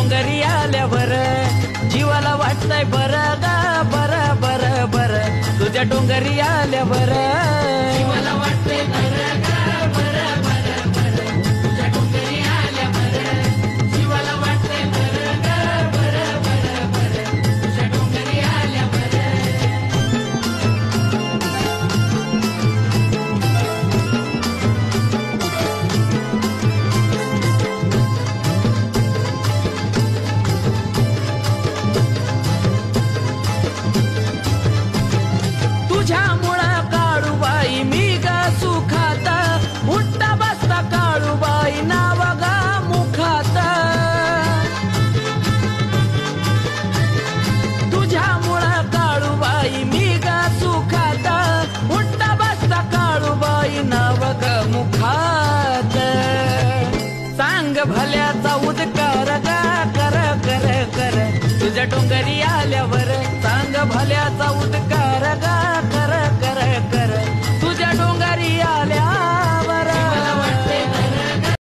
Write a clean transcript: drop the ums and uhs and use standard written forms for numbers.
डोंगरी आल्यावर जीवाला वाटतंय बरं गा बरं बरं बरं तुझ्या डोंगरी आल्यावर जीवाला वाटतंय बरं गा बरं बरं बरं तुझ्या डोंगरी आल्यावर जीवाला वाटतंय बरं गा बरं बरं बरं तुझ्या डोंगरी आल्यावर तुझ्यामुळं काळूबाई मी गा सुखात उठता बसता काळूबाई नाव गा मुखात तुझ्यामुळं काळूबाई मी गा सुखात उठता बसता काळूबाई नाव गा मुखात सांग भल्याचा उद्कार गा कर कर कर तुझ्या डोंगरी आल्यावर सांग भल्याचा उद्कार